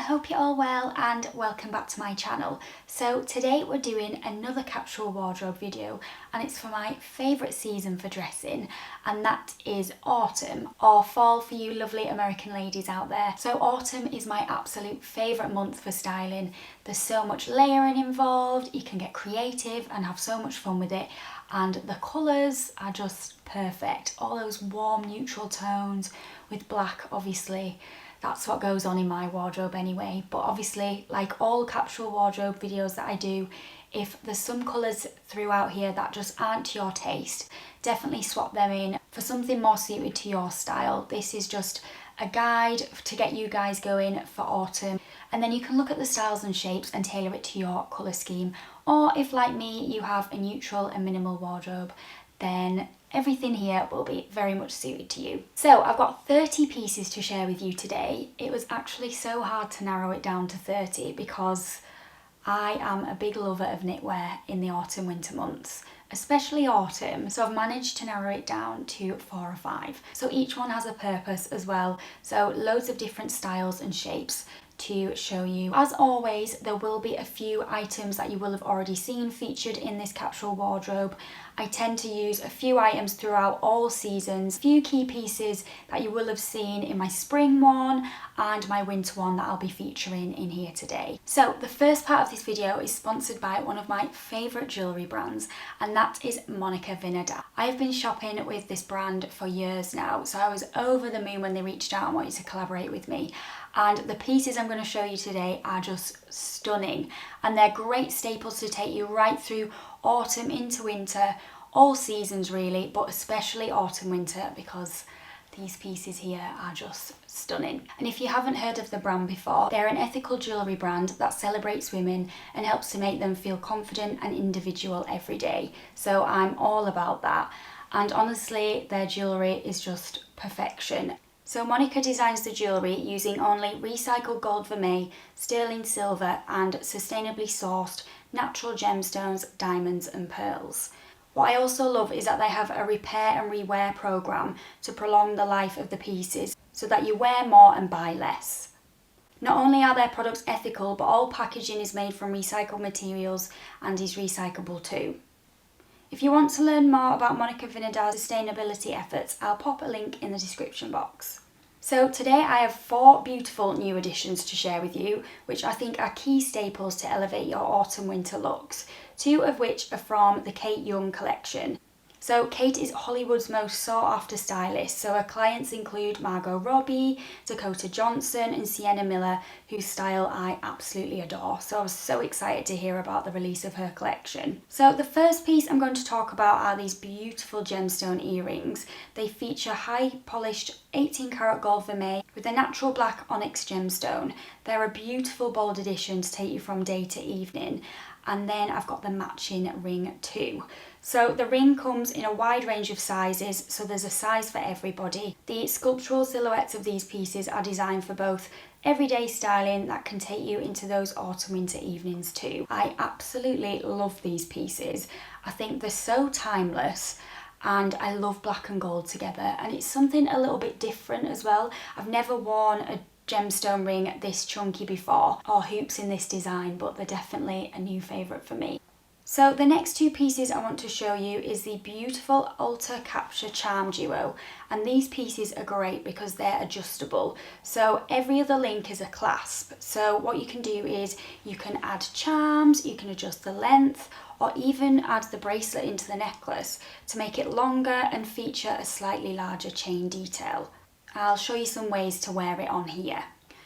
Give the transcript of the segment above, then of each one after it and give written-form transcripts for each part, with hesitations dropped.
hope you're all well and welcome back to my channel. So today we're doing another capsule wardrobe video and it's for my favourite season for dressing, and that is autumn, or fall for you lovely American ladies out there. So autumn is my absolute favourite month for styling. There's so much layering involved, you can get creative and have so much fun with it, and the colours are just perfect. All those warm neutral tones with black, obviously. That's what goes on in my wardrobe anyway, but obviously, like all capsule wardrobe videos that I do, if there's some colours throughout here that just aren't to your taste, definitely swap them in for something more suited to your style. This is just a guide to get you guys going for autumn, and then you can look at the styles and shapes and tailor it to your colour scheme. Or if, like me, you have a neutral and minimal wardrobe, then everything here will be very much suited to you. So I've got 30 pieces to share with you today. It was actually so hard to narrow it down to 30 because I am a big lover of knitwear in the autumn winter months, especially autumn. So I've managed to narrow it down to 4 or 5. So each one has a purpose as well. So loads of different styles and shapes to show you. As always, there will be a few items that you will have already seen featured in this capsule wardrobe. I tend to use a few items throughout all seasons, a few key pieces that you will have seen in my spring one and my winter one that I'll be featuring in here today. So the first part of this video is sponsored by one of my favourite jewellery brands, and that is Monica Vinader. I have been shopping with this brand for years now, so I was over the moon when they reached out and wanted to collaborate with me. And the pieces I'm going to show you today are just stunning, and they're great staples to take you right through autumn into winter, all seasons really, but especially autumn winter, because these pieces here are just stunning. And if you haven't heard of the brand before, they're an ethical jewellery brand that celebrates women and helps to make them feel confident and individual every day. So I'm all about that, and honestly their jewellery is just perfection. So Monica designs the jewellery using only recycled gold vermeil, sterling silver and sustainably sourced natural gemstones, diamonds and pearls. What I also love is that they have a repair and rewear programme to prolong the life of the pieces so that you wear more and buy less. Not only are their products ethical, but all packaging is made from recycled materials and is recyclable too. If you want to learn more about Monica Vinader's sustainability efforts, I'll pop a link in the description box. So today I have 4 beautiful new additions to share with you, which I think are key staples to elevate your autumn winter looks, 2 of which are from the Kate Young collection. So Kate is Hollywood's most sought after stylist, so her clients include Margot Robbie, Dakota Johnson and Sienna Miller, whose style I absolutely adore. So I was so excited to hear about the release of her collection. So the first piece I'm going to talk about are these beautiful gemstone earrings. They feature high polished 18 karat gold vermeil with a natural black onyx gemstone. They're a beautiful bold addition to take you from day to evening. And then I've got the matching ring too. So the ring comes in a wide range of sizes, so there's a size for everybody. The sculptural silhouettes of these pieces are designed for both everyday styling that can take you into those autumn winter evenings too. I absolutely love these pieces. I think they're so timeless, and I love black and gold together, and it's something a little bit different as well. I've never worn a gemstone ring this chunky before, or hoops in this design, but they're definitely a new favourite for me. So the next 2 pieces I want to show you is the beautiful Alta Capture Charm Duo, and these pieces are great because they're adjustable. So every other link is a clasp, so what you can do is you can add charms, you can adjust the length, or even add the bracelet into the necklace to make it longer and feature a slightly larger chain detail. I'll show you some ways to wear it on here.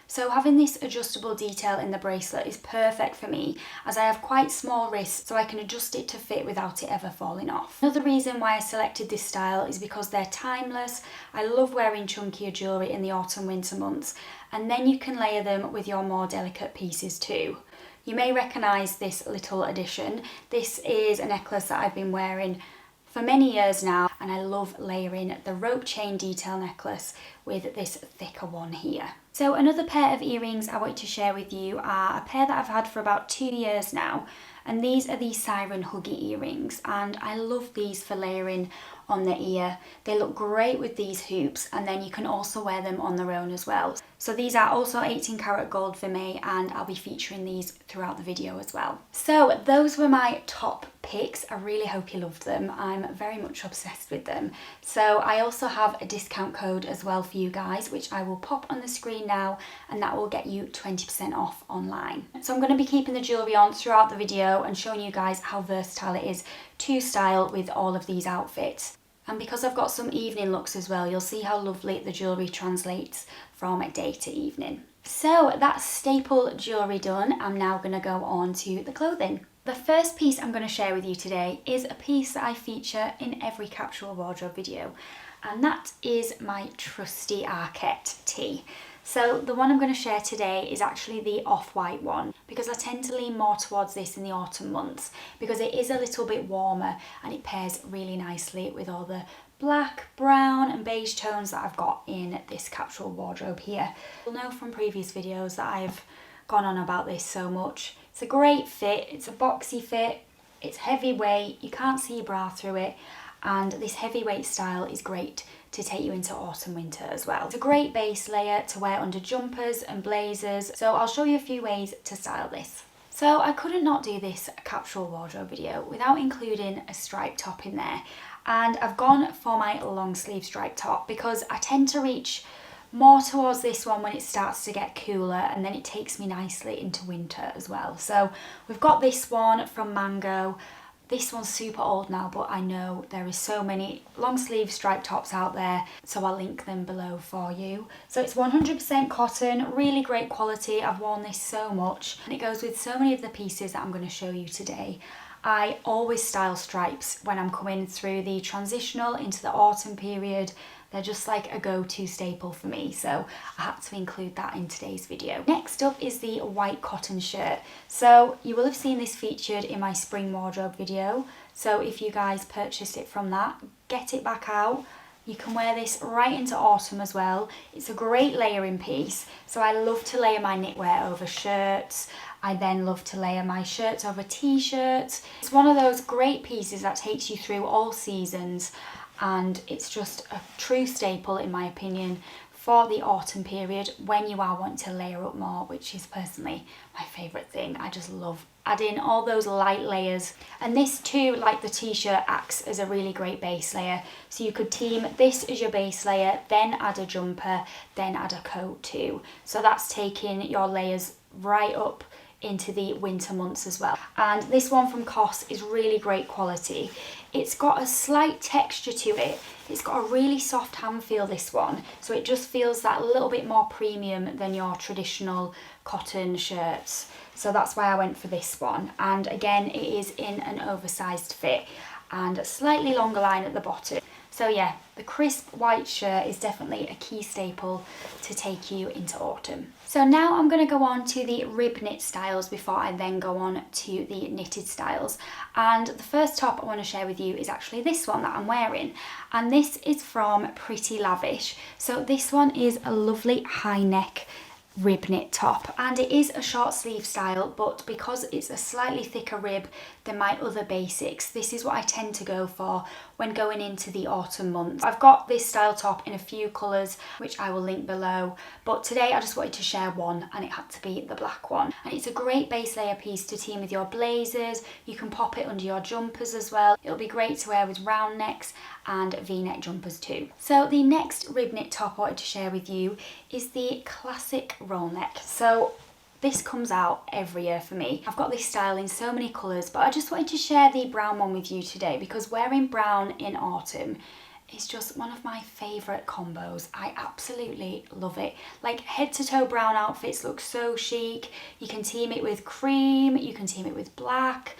So having this adjustable detail in the bracelet is perfect for me, as I have quite small wrists, so I can adjust it to fit without it ever falling off. Another reason why I selected this style is because they're timeless. I love wearing chunkier jewellery in the autumn winter months, and then you can layer them with your more delicate pieces too. You may recognise this little addition. This is a necklace that I've been wearing for many years now, and I love layering the rope chain detail necklace with this thicker one here. So another pair of earrings I want to share with you are a pair that I've had for about 2 years now, and these are the Siren Huggie earrings, and I love these for layering on the ear. They look great with these hoops, and then you can also wear them on their own as well. So these are also 18 karat gold for me, and I'll be featuring these throughout the video as well. So those were my top picks. I really hope you loved them. I'm very much obsessed with them. So I also have a discount code as well for you guys, which I will pop on the screen now, and that will get you 20% off online. So I'm going to be keeping the jewellery on throughout the video and showing you guys how versatile it is to style with all of these outfits. And because I've got some evening looks as well, you'll see how lovely the jewellery translates from day to evening. So that's staple jewellery done. I'm now going to go on to the clothing. The first piece I'm going to share with you today is a piece that I feature in every capsule wardrobe video, and that is my trusty Arket tee. So the one I'm going to share today is actually the off-white one, because I tend to lean more towards this in the autumn months because it is a little bit warmer and it pairs really nicely with all the black, brown and beige tones that I've got in this capsule wardrobe here. You'll know from previous videos that I've gone on about this so much. It's a great fit, it's a boxy fit, it's heavyweight, you can't see your bra through it, and this heavyweight style is great to take you into autumn winter as well. It's a great base layer to wear under jumpers and blazers, so I'll show you a few ways to style this. So I couldn't not do this capsule wardrobe video without including a striped top in there, and I've gone for my long sleeve striped top because I tend to reach more towards this one when it starts to get cooler, and then it takes me nicely into winter as well. So we've got this one from Mango. This one's super old now, but I know there is so many long sleeve striped tops out there, so I'll link them below for you. So it's 100% cotton, really great quality. I've worn this so much, and it goes with so many of the pieces that I'm going to show you today. I always style stripes when I'm coming through the transitional into the autumn period. They're just like a go-to staple for me, so I had to include that in today's video. Next up is the white cotton shirt. So you will have seen this featured in my spring wardrobe video, so if you guys purchased it from that, get it back out. You can wear this right into autumn as well. It's a great layering piece, so I love to layer my knitwear over shirts. I then love to layer my shirts over t-shirts. It's one of those great pieces that takes you through all seasons, and it's just a true staple in my opinion for the autumn period when you are wanting to layer up more, which is personally my favourite thing. I just love adding all those light layers, and this too, like the t-shirt, acts as a really great base layer. So you could team this as your base layer, then add a jumper, then add a coat too. So that's taking your layers right up into the winter months as well. And this one from COS is really great quality. It's got a slight texture to it. It's got a really soft hand feel, this one, so it just feels that little bit more premium than your traditional cotton shirts. So that's why I went for this one. And again, it is in an oversized fit and a slightly longer line at the bottom. So yeah, the crisp white shirt is definitely a key staple to take you into autumn. So now I'm going to go on to the rib knit styles before I then go on to the knitted styles. And the first top I want to share with you is actually this one that I'm wearing. And this is from Pretty Lavish. So this one is a lovely high neck rib knit top, and it is a short sleeve style, but because it's a slightly thicker rib than my other basics, this is what I tend to go for when going into the autumn months. I've got this style top in a few colours, which I will link below, but today I just wanted to share one, and it had to be the black one. And it's a great base layer piece to team with your blazers. You can pop it under your jumpers as well. It'll be great to wear with round necks and v-neck jumpers too. So the next rib knit top I wanted to share with you is the classic roll neck. So this comes out every year for me. I've got this style in so many colours, but I just wanted to share the brown one with you today because wearing brown in autumn is just one of my favourite combos. I absolutely love it. Like, head to toe brown outfits look so chic. You can team it with cream, you can team it with black,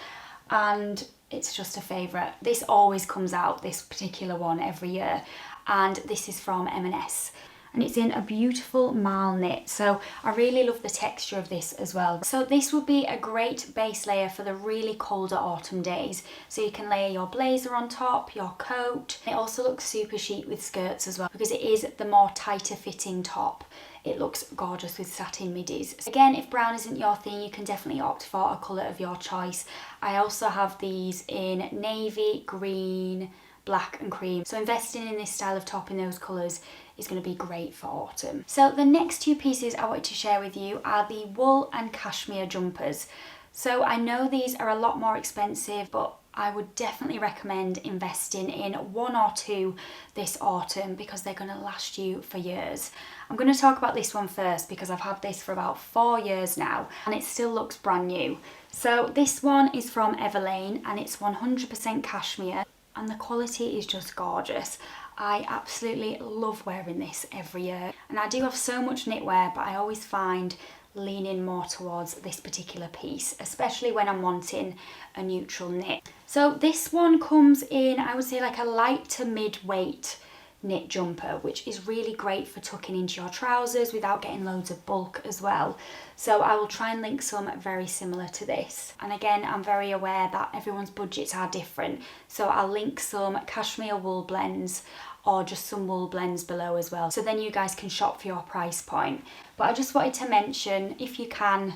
and it's just a favourite. This always comes out, this particular one, every year, and this is from M&S. And it's in a beautiful marl knit, so I really love the texture of this as well. So this would be a great base layer for the really colder autumn days. So you can layer your blazer on top, your coat. It also looks super chic with skirts as well because it is the more tighter fitting top. It looks gorgeous with satin middies. Again, if brown isn't your thing, you can definitely opt for a colour of your choice. I also have these in navy, green, black and cream. So investing in this style of top in those colours is going to be great for autumn. So the next two pieces I wanted to share with you are the wool and cashmere jumpers. So I know these are a lot more expensive, but I would definitely recommend investing in one or two this autumn because they're going to last you for years. I'm going to talk about this one first because I've had this for about 4 years now and it still looks brand new. So this one is from Everlane and it's 100% cashmere and the quality is just gorgeous. I absolutely love wearing this every year, and I do have so much knitwear, but I always find leaning more towards this particular piece, especially when I'm wanting a neutral knit. So this one comes in, I would say, like a light to mid-weight knit jumper, which is really great for tucking into your trousers without getting loads of bulk as well. So I will try and link some very similar to this. And again, I'm very aware that everyone's budgets are different, so I'll link some cashmere wool blends or just some wool blends below as well, so then you guys can shop for your price point. But I just wanted to mention, if you can,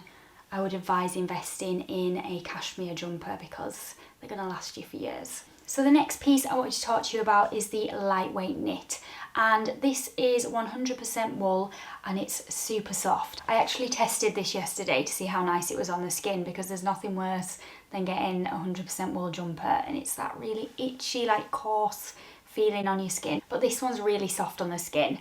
I would advise investing in a cashmere jumper because they're going to last you for years. So the next piece I wanted to talk to you about is the lightweight knit, and this is 100% wool and it's super soft. I actually tested this yesterday to see how nice it was on the skin, because there's nothing worse than getting a 100% wool jumper and it's that really itchy, like coarse feeling on your skin, but this one's really soft on the skin.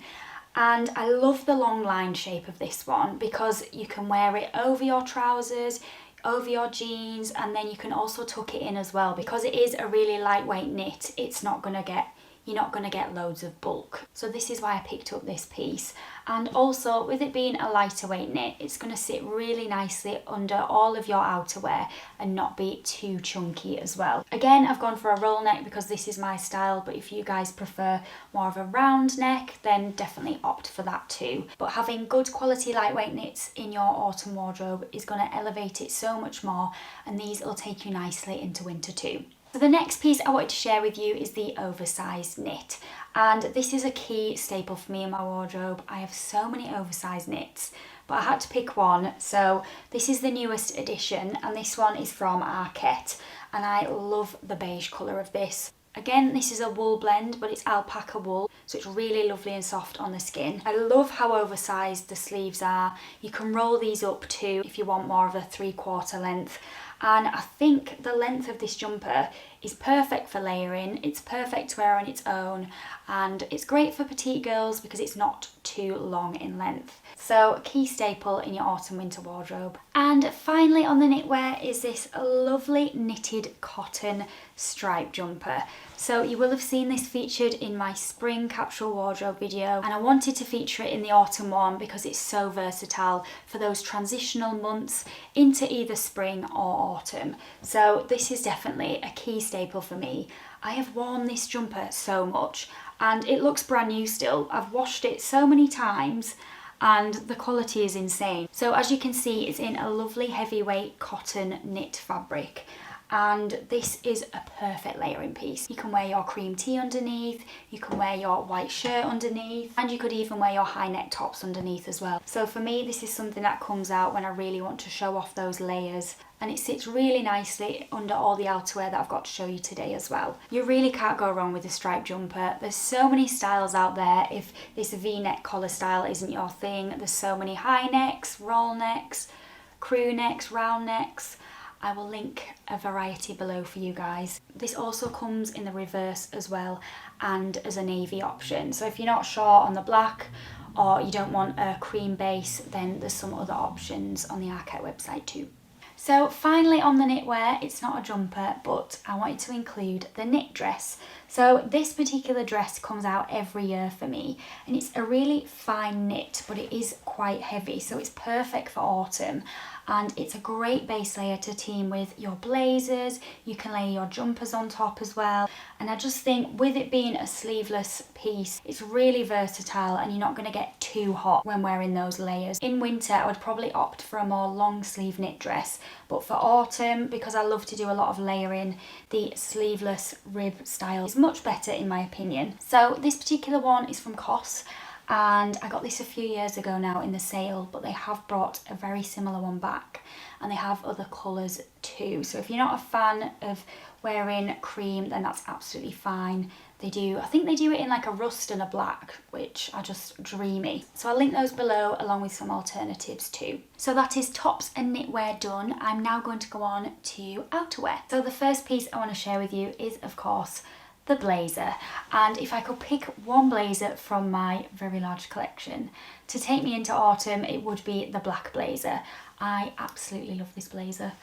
And I love the long line shape of this one because you can wear it over your trousers, over your jeans, and then you can also tuck it in as well. Because it is a really lightweight knit, it's not going to get, you're not going to get loads of bulk. So this is why I picked up this piece. And also, with it being a lighter weight knit, it's going to sit really nicely under all of your outerwear and not be too chunky as well. Again, I've gone for a roll neck because this is my style, but if you guys prefer more of a round neck, then definitely opt for that too. But having good quality lightweight knits in your autumn wardrobe is going to elevate it so much more, and these will take you nicely into winter too. So the next piece I wanted to share with you is the oversized knit, and this is a key staple for me in my wardrobe. I have so many oversized knits, but I had to pick one. So this is the newest edition, and this one is from Arket, and I love the beige colour of this. Again, this is a wool blend, but it's alpaca wool, so it's really lovely and soft on the skin. I love how oversized the sleeves are. You can roll these up too if you want more of a 3/4 length. And I think the length of this jumper is perfect for layering. It's perfect to wear on its own, and it's great for petite girls because it's not too long in length. So a key staple in your autumn winter wardrobe. And finally on the knitwear is this lovely knitted cotton stripe jumper. So you will have seen this featured in my spring capsule wardrobe video, and I wanted to feature it in the autumn one because it's so versatile for those transitional months into either spring or autumn. So this is definitely a key staple for me. I have worn this jumper so much and it looks brand new still. I've washed it so many times and the quality is insane. So as you can see, it's in a lovely heavyweight cotton knit fabric, and this is a perfect layering piece. You can wear your cream tee underneath, you can wear your white shirt underneath, and you could even wear your high neck tops underneath as well. So for me, this is something that comes out when I really want to show off those layers, and it sits really nicely under all the outerwear that I've got to show you today as well. You really can't go wrong with a striped jumper. There's so many styles out there. If this V-neck collar style isn't your thing, there's so many high necks, roll necks, crew necks, round necks. I will link a variety below for you guys. This also comes in the reverse as well, and as a navy option. So if you're not sure on the black, or you don't want a cream base, then there's some other options on the Arket website too. So finally on the knitwear, it's not a jumper, but I wanted to include the knit dress. So this particular dress comes out every year for me, and it's a really fine knit, but it is quite heavy, so it's perfect for autumn. And it's a great base layer to team with your blazers. You can layer your jumpers on top as well. And I just think with it being a sleeveless piece, it's really versatile and you're not going to get too hot when wearing those layers. In winter, I would probably opt for a more long sleeve knit dress. But for autumn, because I love to do a lot of layering, the sleeveless rib style is much better in my opinion. So this particular one is from COS. And I got this a few years ago now in the sale, but they have brought a very similar one back, and they have other colours too. So if you're not a fan of wearing cream, then that's absolutely fine. I think they do it in like a rust and a black, which are just dreamy. So I'll link those below along with some alternatives too. So that is tops and knitwear done. I'm now going to go on to outerwear. So the first piece I want to share with you is, of course, the blazer. And if I could pick one blazer from my very large collection to take me into autumn, it would be the black blazer. I absolutely love this blazer.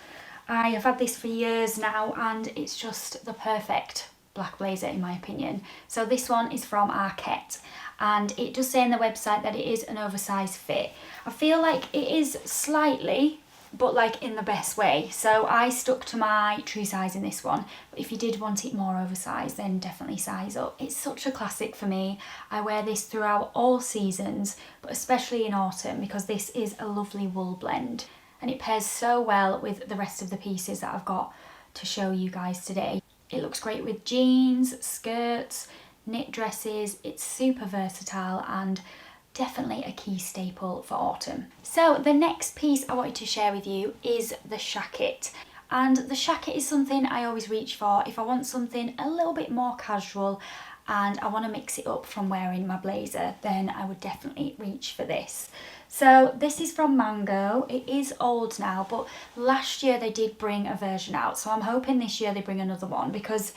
I have had this for years now and it's just the perfect black blazer in my opinion. So this one is from Arket and it does say on the website that it is an oversized fit. I feel like it is slightly, but like in the best way. So I stuck to my true size in this one. But if you did want it more oversized, then definitely size up. It's such a classic for me. I wear this throughout all seasons, but especially in autumn because this is a lovely wool blend. And it pairs so well with the rest of the pieces that I've got to show you guys today. It looks great with jeans, skirts, knit dresses. It's super versatile and definitely a key staple for autumn. So the next piece I wanted to share with you is the shacket. And the shacket is something I always reach for if I want something a little bit more casual and I want to mix it up from wearing my blazer, then I would definitely reach for this. So this is from Mango. It is old now, but last year they did bring a version out. So I'm hoping this year they bring another one because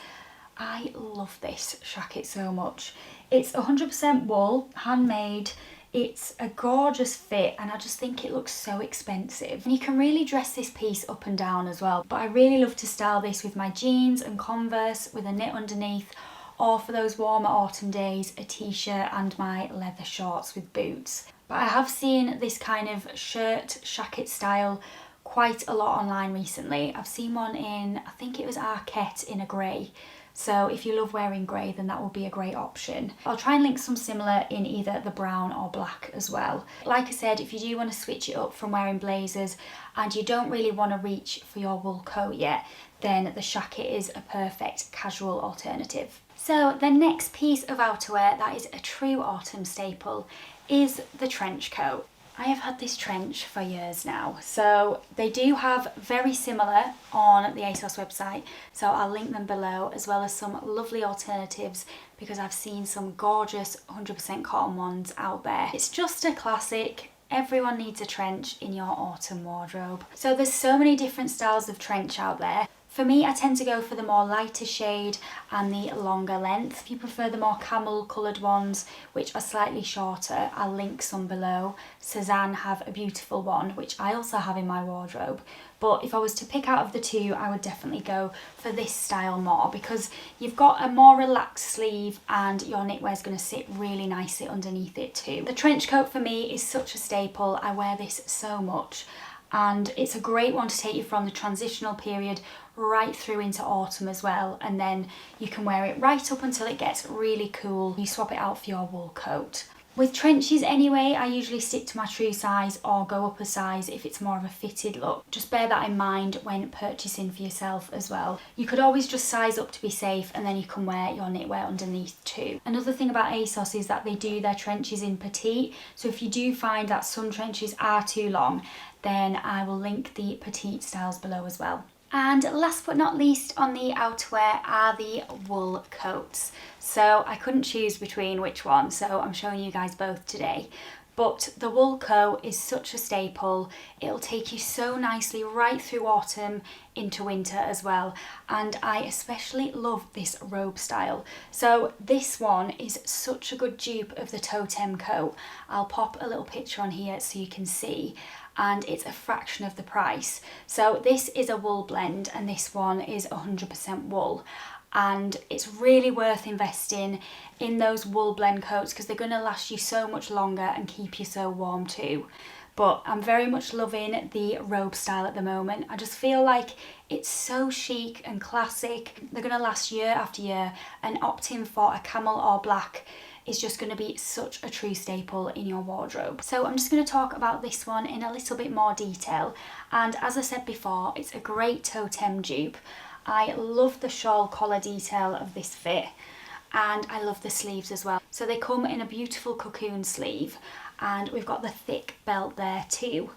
I love this shacket so much. It's 100% wool, handmade. It's a gorgeous fit and I just think it looks so expensive. And you can really dress this piece up and down as well. But I really love to style this with my jeans and Converse with a knit underneath, or for those warmer autumn days, a t-shirt and my leather shorts with boots. But I have seen this kind of shirt shacket style quite a lot online recently. I've seen one in, I think it was Arket in a grey. So if you love wearing grey, then that will be a great option. I'll try and link some similar in either the brown or black as well. Like I said, if you do want to switch it up from wearing blazers and you don't really want to reach for your wool coat yet, then the shacket is a perfect casual alternative. So the next piece of outerwear that is a true autumn staple is the trench coat. I have had this trench for years now, so they do have very similar on the ASOS website, so I'll link them below, as well as some lovely alternatives because I've seen some gorgeous 100% cotton ones out there. It's just a classic. Everyone needs a trench in your autumn wardrobe. So there's so many different styles of trench out there. For me, I tend to go for the more lighter shade and the longer length. If you prefer the more camel coloured ones, which are slightly shorter, I'll link some below. Cezanne have a beautiful one, which I also have in my wardrobe. But if I was to pick out of the two, I would definitely go for this style more because you've got a more relaxed sleeve and your knitwear is going to sit really nicely underneath it too. The trench coat for me is such a staple. I wear this so much. And it's a great one to take you from the transitional period right through into autumn as well, and then you can wear it right up until it gets really cool. You swap it out for your wool coat. With trenches anyway, I usually stick to my true size or go up a size if it's more of a fitted look. Just bear that in mind when purchasing for yourself as well. You could always just size up to be safe and then you can wear your knitwear underneath too. Another thing about ASOS is that they do their trenches in petite, so if you do find that some trenches are too long, then I will link the petite styles below as well. And last but not least on the outerwear are the wool coats. So I couldn't choose between which one, so I'm showing you guys both today. But the wool coat is such a staple. It'll take you so nicely right through autumn into winter as well. And I especially love this robe style. So this one is such a good dupe of the totem coat. I'll pop a little picture on here so you can see. And it's a fraction of the price. So this is a wool blend and this one is 100% wool. And it's really worth investing in those wool blend coats because they're going to last you so much longer and keep you so warm too. But I'm very much loving the robe style at the moment. I just feel like it's so chic and classic. They're going to last year after year, and opting for a camel or black is just going to be such a true staple in your wardrobe. So I'm just going to talk about this one in a little bit more detail. And as I said before, it's a great totem dupe. I love the shawl collar detail of this fit, and I love the sleeves as well. So they come in a beautiful cocoon sleeve, and we've got the thick belt there too,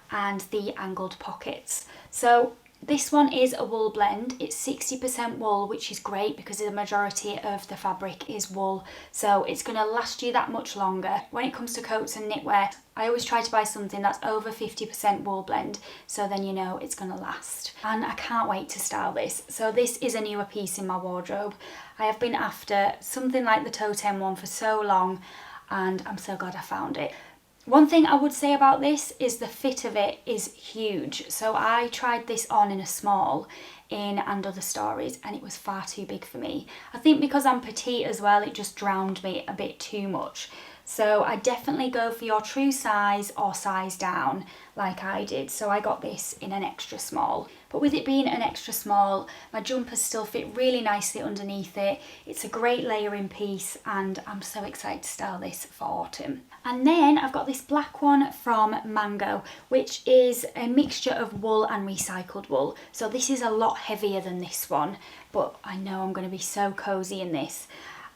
and the angled pockets. So This one is a wool blend. It's 60% wool, which is great because the majority of the fabric is wool, so it's going to last you that much longer. When it comes to coats and knitwear, I always try to buy something that's over 50% wool blend, so then you know it's going to last. And I can't wait to style this. So this is a newer piece in my wardrobe. I have been after something like the totem one for so long, and I'm so glad I found it. One thing I would say about this is the fit of it is huge. So I tried this on in a small in And Other Stories, and it was far too big for me. I think because I'm petite as well, it just drowned me a bit too much. So I definitely go for your true size or size down like I did. So I got this in an extra small. But with it being an extra small, my jumpers still fit really nicely underneath it. It's a great layering piece, and I'm so excited to style this for autumn. And then I've got this black one from Mango, which is a mixture of wool and recycled wool. So this is a lot heavier than this one, but I know I'm going to be so cozy in this.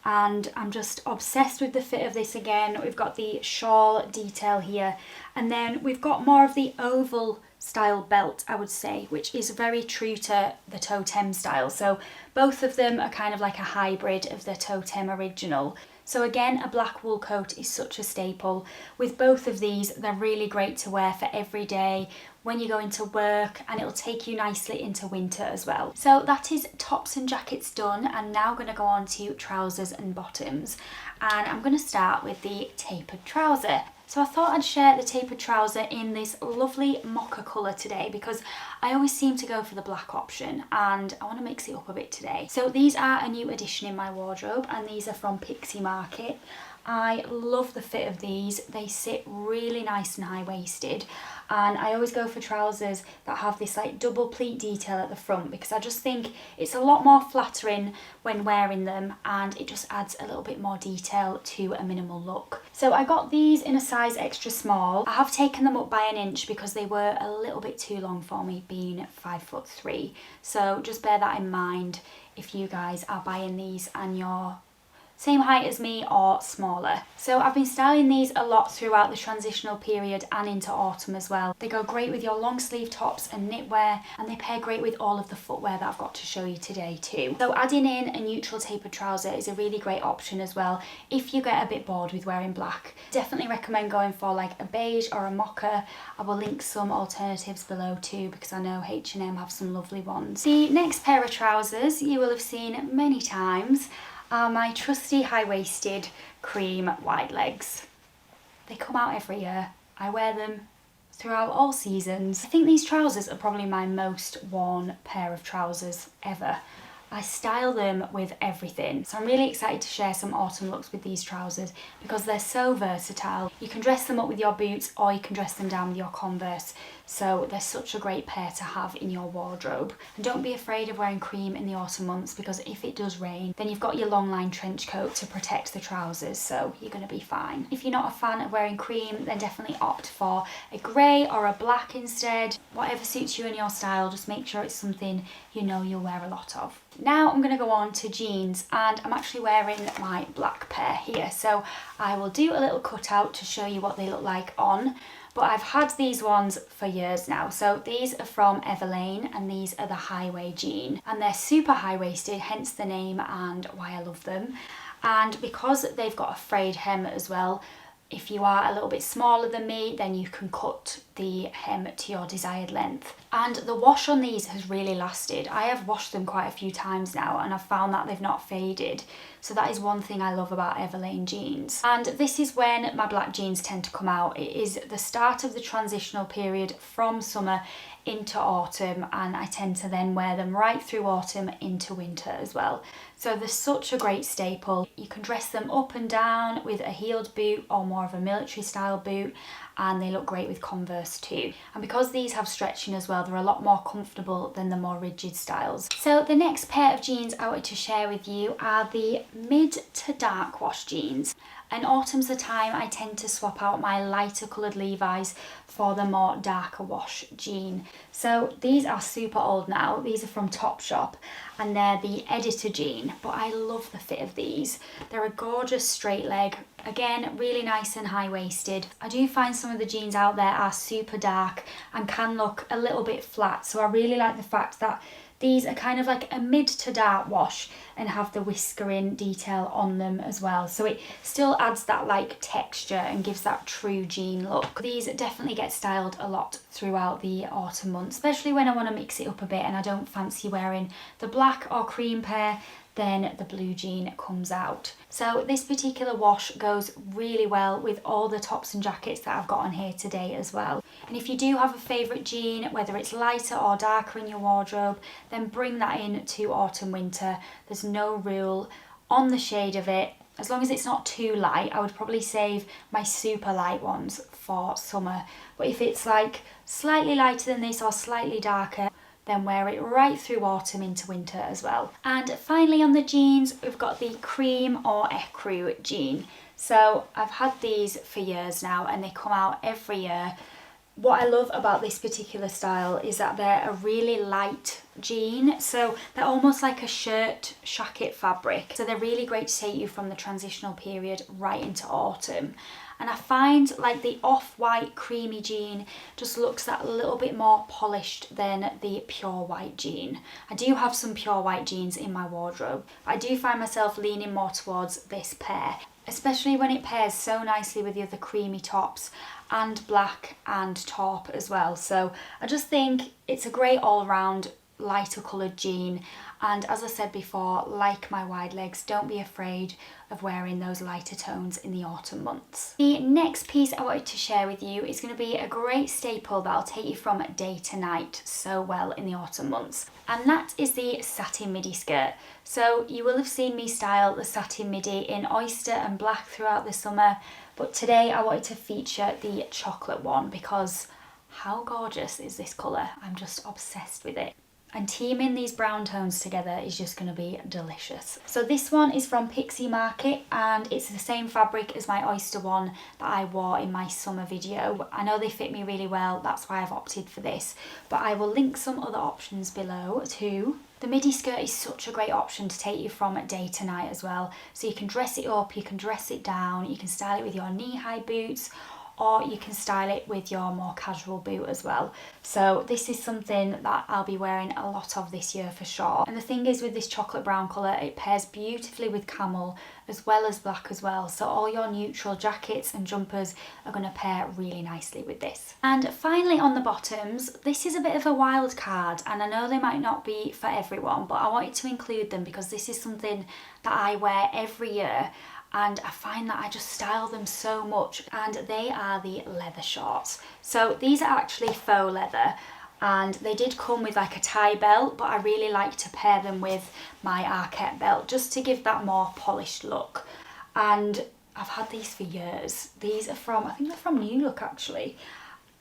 And I'm just obsessed with the fit of this again. We've got the shawl detail here, and then we've got more of the oval style belt, I would say, which is very true to the totem style. So both of them are kind of like a hybrid of the totem original. So again, a black wool coat is such a staple. With both of these, they're really great to wear for every day, when you go into work, and it'll take you nicely into winter as well. So that is tops and jackets done, and now I'm going to go on to trousers and bottoms. And I'm going to start with the tapered trouser. So I thought I'd share the tapered trouser in this lovely mocha colour today, because I always seem to go for the black option and I want to mix it up a bit today. So these are a new addition in my wardrobe, and these are from Pixie Market. I love the fit of these. They sit really nice and high-waisted, and I always go for trousers that have this like double pleat detail at the front, because I just think it's a lot more flattering when wearing them, and it just adds a little bit more detail to a minimal look. So I got these in a size extra small. I have taken them up by an inch because they were a little bit too long for me, being 5'3". So just bear that in mind if you guys are buying these and you're same height as me or smaller. So I've been styling these a lot throughout the transitional period and into autumn as well. They go great with your long sleeve tops and knitwear, and they pair great with all of the footwear that I've got to show you today too. So adding in a neutral tapered trouser is a really great option as well if you get a bit bored with wearing black. Definitely recommend going for like a beige or a mocha. I will link some alternatives below too, because I know H&M have some lovely ones. The next pair of trousers you will have seen many times are my trusty high-waisted cream wide legs. They come out every year. I wear them throughout all seasons. I think these trousers are probably my most worn pair of trousers ever. I style them with everything. So I'm really excited to share some autumn looks with these trousers because they're so versatile. You can dress them up with your boots or you can dress them down with your Converse. So they're such a great pair to have in your wardrobe. And don't be afraid of wearing cream in the autumn months, because if it does rain, then you've got your long line trench coat to protect the trousers, so you're going to be fine. If you're not a fan of wearing cream, then definitely opt for a grey or a black instead. Whatever suits you and your style, just make sure it's something you know you'll wear a lot of. Now I'm going to go on to jeans, and I'm actually wearing my black pair here, so I will do a little cutout to show you what they look like on. But I've had these ones for years now. So these are from Everlane, and these are the Highway jean, and they're super high-waisted, hence the name and why I love them. And because they've got a frayed hem as well, if you are a little bit smaller than me, then you can cut the hem to your desired length. And the wash on these has really lasted. I have washed them quite a few times now, and I've found that they've not faded. So that is one thing I love about Everlane jeans. And this is when my black jeans tend to come out. It is the start of the transitional period from summer into autumn, and I tend to then wear them right through autumn into winter as well. So they're such a great staple. You can dress them up and down with a heeled boot or more of a military style boot, and they look great with Converse too. And because these have stretching as well, they're a lot more comfortable than the more rigid styles. So the next pair of jeans I wanted to share with you are the mid to dark wash jeans. And autumn's the time I tend to swap out my lighter coloured Levi's for the more darker wash jean. So these are super old now. These are from Topshop, and they're the Editor jean, but I love the fit of these. They're a gorgeous straight leg. Again, really nice and high-waisted. I do find some of the jeans out there are super dark and can look a little bit flat. So I really like the fact that these are kind of like a mid to dark wash and have the whiskering detail on them as well. So it still adds that like texture and gives that true jean look. These definitely get styled a lot throughout the autumn months, especially when I want to mix it up a bit and I don't fancy wearing the black or cream pair, then the blue jean comes out. So this particular wash goes really well with all the tops and jackets that I've got on here today as well. And if you do have a favourite jean, whether it's lighter or darker in your wardrobe, then bring that in to autumn winter. There's no rule on the shade of it. As long as it's not too light, I would probably save my super light ones for summer. But if it's like slightly lighter than this or slightly darker, then wear it right through autumn into winter as well. And finally on the jeans, we've got the cream or ecru jean. So I've had these for years now and they come out every year. What I love about this particular style is that they're a really light jean, so they're almost like a shirt shacket fabric. So they're really great to take you from the transitional period right into autumn. And I find like the off-white creamy jean just looks that little bit more polished than the pure white jean. I do have some pure white jeans in my wardrobe, but I do find myself leaning more towards this pair, especially when it pairs so nicely with the other creamy tops and black and taupe as well. So I just think it's a great all-round lighter coloured jean, and as I said before, like my wide legs, don't be afraid of wearing those lighter tones in the autumn months. The next piece I wanted to share with you is going to be a great staple that'll take you from day to night so well in the autumn months, and that is the satin midi skirt. So you will have seen me style the satin midi in oyster and black throughout the summer, but today I wanted to feature the chocolate one because how gorgeous is this colour? I'm just obsessed with it. And teaming these brown tones together is just going to be delicious. So this one is from Pixie Market and it's the same fabric as my oyster one that I wore in my summer video. I know they fit me really well, that's why I've opted for this, but I will link some other options below too. The midi skirt is such a great option to take you from day to night as well. So you can dress it up, you can dress it down, you can style it with your knee-high boots, or you can style it with your more casual boot as well. So this is something that I'll be wearing a lot of this year for sure. And the thing is with this chocolate brown colour, it pairs beautifully with camel as well as black as well. So all your neutral jackets and jumpers are going to pair really nicely with this. And finally on the bottoms, this is a bit of a wild card and I know they might not be for everyone, but I wanted to include them because this is something that I wear every year. And I find that I just style them so much, and they are the leather shorts. So these are actually faux leather and they did come with like a tie belt, but I really like to pair them with my Arquette belt just to give that more polished look. And I've had these for years. These are from, I think they're from New Look actually.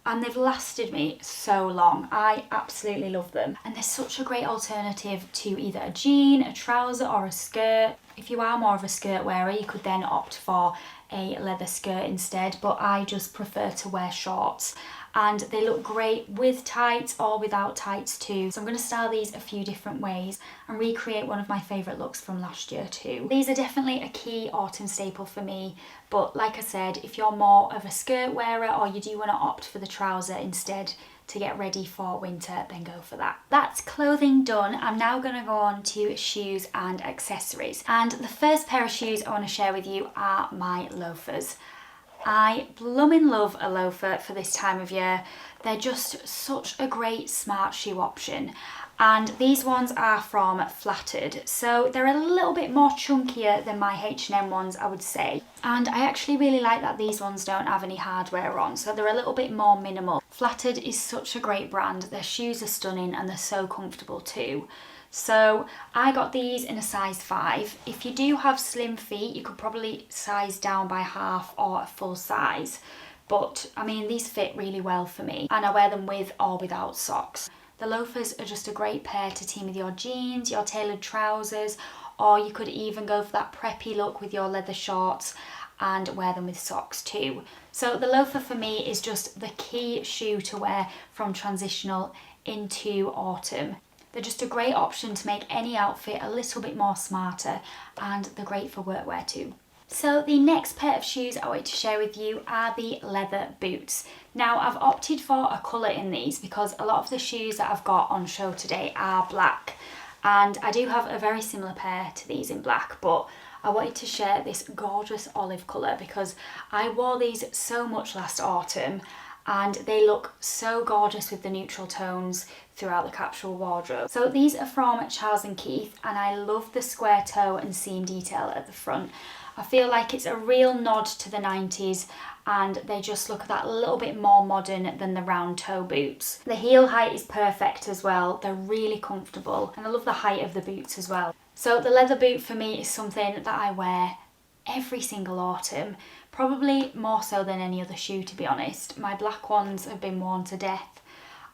And they've lasted me so long. I absolutely love them. And they're such a great alternative to either a jean, a trouser or a skirt. If you are more of a skirt wearer, you could then opt for a leather skirt instead, but I just prefer to wear shorts. And they look great with tights or without tights too. So I'm going to style these a few different ways and recreate one of my favourite looks from last year too. These are definitely a key autumn staple for me, but like I said, if you're more of a skirt wearer or you do want to opt for the trouser instead to get ready for winter, then go for that. That's clothing done. I'm now going to go on to shoes and accessories. And the first pair of shoes I want to share with you are my loafers. I blooming love a loafer for this time of year. They're just such a great smart shoe option. And these ones are from Flattered. So they're a little bit more chunkier than my H&M ones, I would say. And I actually really like that these ones don't have any hardware on. So they're a little bit more minimal. Flattered is such a great brand. Their shoes are stunning and they're so comfortable too. So I got these in a size 5. If you do have slim feet, you could probably size down by half or a full size. But I mean, these fit really well for me and I wear them with or without socks. The loafers are just a great pair to team with your jeans, your tailored trousers, or you could even go for that preppy look with your leather shorts and wear them with socks too. So the loafer for me is just the key shoe to wear from transitional into autumn. They're just a great option to make any outfit a little bit more smarter, and they're great for workwear too. So the next pair of shoes I wanted to share with you are the leather boots. Now I've opted for a colour in these because a lot of the shoes that I've got on show today are black, and I do have a very similar pair to these in black, but I wanted to share this gorgeous olive colour because I wore these so much last autumn and they look so gorgeous with the neutral tones throughout the capsule wardrobe. So these are from Charles & Keith, and I love the square toe and seam detail at the front. I feel like it's a real nod to the 90s, and they just look that little bit more modern than the round toe boots. The heel height is perfect as well, they're really comfortable, and I love the height of the boots as well. So the leather boot for me is something that I wear every single autumn, probably more so than any other shoe, to be honest. My black ones have been worn to death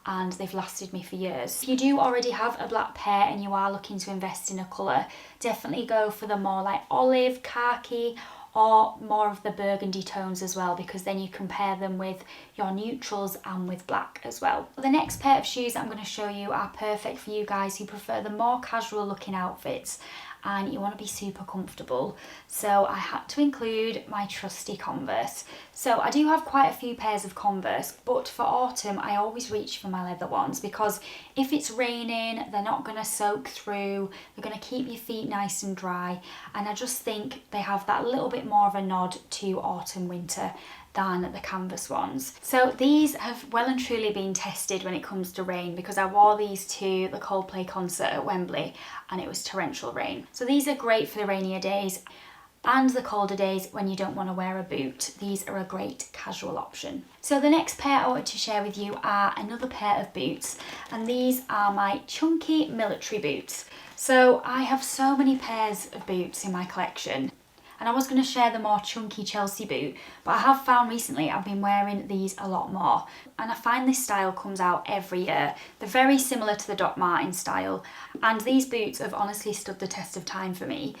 and they've lasted me for years. If you do already have a black pair and you are looking to invest in a colour, definitely go for the more like olive, khaki, or more of the burgundy tones as well, because then you compare them with your neutrals and with black as well. The next pair of shoes I'm going to show you are perfect for you guys who prefer the more casual looking outfits and you want to be super comfortable. So I had to include my trusty Converse. So I do have quite a few pairs of Converse, but for autumn I always reach for my leather ones because if it's raining, they're not going to soak through, they're going to keep your feet nice and dry, and I just think they have that little bit more of a nod to autumn winter than the canvas ones. So these have well and truly been tested when it comes to rain because I wore these to the Coldplay concert at Wembley and it was torrential rain. So these are great for the rainier days and the colder days when you don't want to wear a boot. These are a great casual option. So the next pair I wanted to share with you are another pair of boots, and these are my chunky military boots. So I have so many pairs of boots in my collection, and I was going to share the more chunky Chelsea boot, but I have found recently I've been wearing these a lot more, and I find this style comes out every year. They're very similar to the Doc Martens style, and these boots have honestly stood the test of time for me.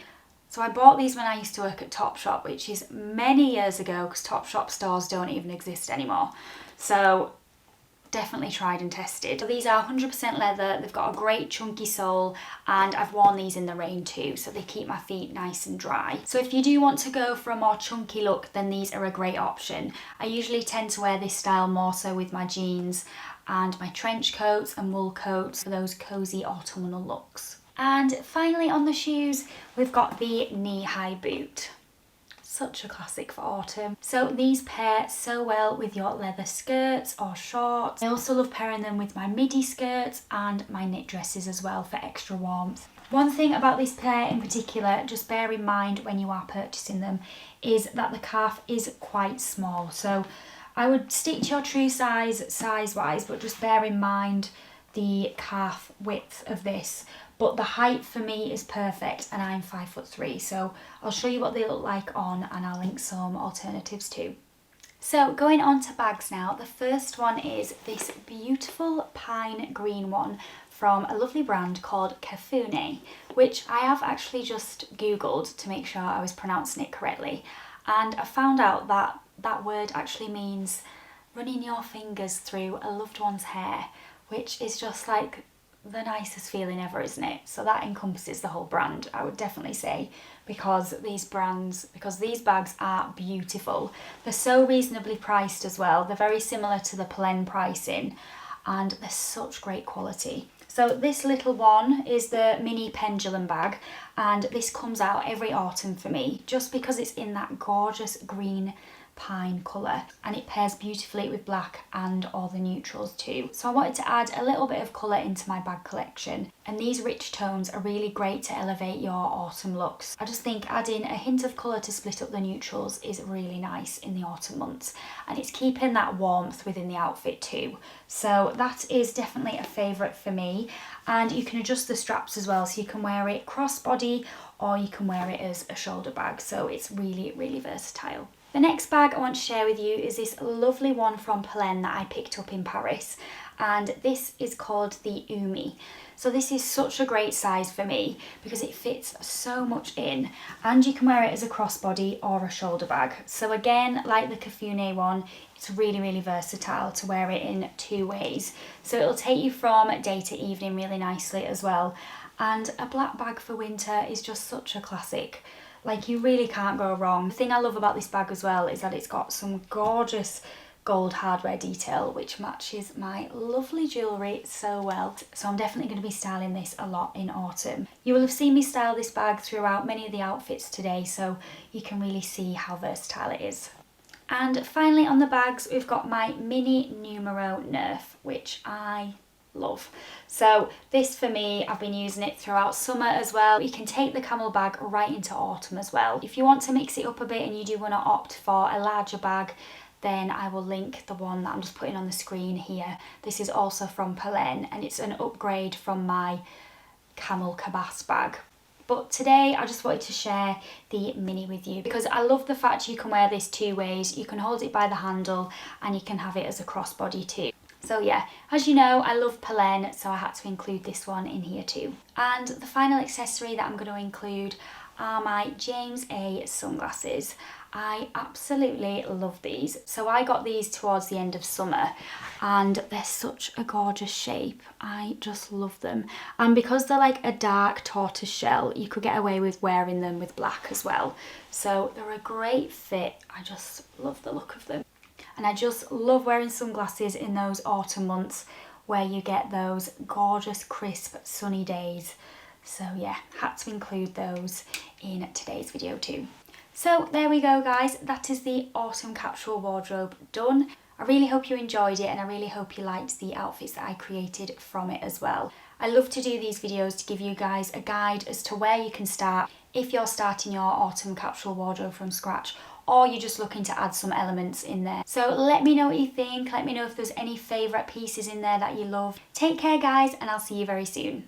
So I bought these when I used to work at Topshop, which is many years ago because Topshop stores don't even exist anymore. So definitely tried and tested. So these are 100% leather, they've got a great chunky sole, and I've worn these in the rain too, so they keep my feet nice and dry. So if you do want to go for a more chunky look, then these are a great option. I usually tend to wear this style more so with my jeans and my trench coats and wool coats for those cozy autumnal looks. And finally on the shoes, we've got the knee-high boot. Such a classic for autumn. So these pair so well with your leather skirts or shorts. I also love pairing them with my midi skirts and my knit dresses as well for extra warmth. One thing about this pair in particular, just bear in mind when you are purchasing them, is that the calf is quite small. So I would stick to your true size-wise, but just bear in mind the calf width of this. But the height for me is perfect, and I'm 5'3", so I'll show you what they look like on, and I'll link some alternatives too. So going on to bags now, the first one is this beautiful pine green one from a lovely brand called CASHMERE, which I have actually just googled to make sure I was pronouncing it correctly, and I found out that that word actually means running your fingers through a loved one's hair, which is just like the nicest feeling ever, isn't it? So that encompasses the whole brand, I would definitely say, because these bags are beautiful. They're so reasonably priced as well. They're very similar to the Plen pricing, and they're such great quality. So this little one is the mini pendulum bag, and this comes out every autumn for me just because it's in that gorgeous green pine colour, and it pairs beautifully with black and all the neutrals too. So I wanted to add a little bit of colour into my bag collection, and these rich tones are really great to elevate your autumn looks. I just think adding a hint of colour to split up the neutrals is really nice in the autumn months, and it's keeping that warmth within the outfit too. So that is definitely a favourite for me, and you can adjust the straps as well, so you can wear it crossbody or you can wear it as a shoulder bag, so it's really, really versatile. The next bag I want to share with you is this lovely one from Plen that I picked up in Paris, and this is called the Umi. So this is such a great size for me because it fits so much in, and you can wear it as a crossbody or a shoulder bag. So again, like the CASHMERE one, it's really, really versatile to wear it in two ways. So it'll take you from day to evening really nicely as well. And a black bag for winter is just such a classic. Like, you really can't go wrong. The thing I love about this bag as well is that it's got some gorgeous gold hardware detail which matches my lovely jewellery so well. So I'm definitely going to be styling this a lot in autumn. You will have seen me style this bag throughout many of the outfits today, so you can really see how versatile it is. And finally on the bags we've got my mini numero Nerf, which I love. So this for me, I've been using it throughout summer as well. You can take the camel bag right into autumn as well. If you want to mix it up a bit and you do want to opt for a larger bag, then I will link the one that I'm just putting on the screen here. This is also from Pelen and it's an upgrade from my camel cabas bag. But today I just wanted to share the mini with you because I love the fact you can wear this two ways. You can hold it by the handle and you can have it as a crossbody too. So yeah, as you know, I love Pelen, so I had to include this one in here too. And the final accessory that I'm going to include are my James A sunglasses. I absolutely love these. So I got these towards the end of summer and they're such a gorgeous shape. I just love them. And because they're like a dark tortoise shell, you could get away with wearing them with black as well. So they're a great fit. I just love the look of them. And I just love wearing sunglasses in those autumn months where you get those gorgeous, crisp, sunny days. So yeah, had to include those in today's video too. So there we go guys, that is the autumn capsule wardrobe done. I really hope you enjoyed it and I really hope you liked the outfits that I created from it as well. I love to do these videos to give you guys a guide as to where you can start if you're starting your autumn capsule wardrobe from scratch, or you're just looking to add some elements in there. So let me know what you think, let me know if there's any favourite pieces in there that you love. Take care guys, and I'll see you very soon.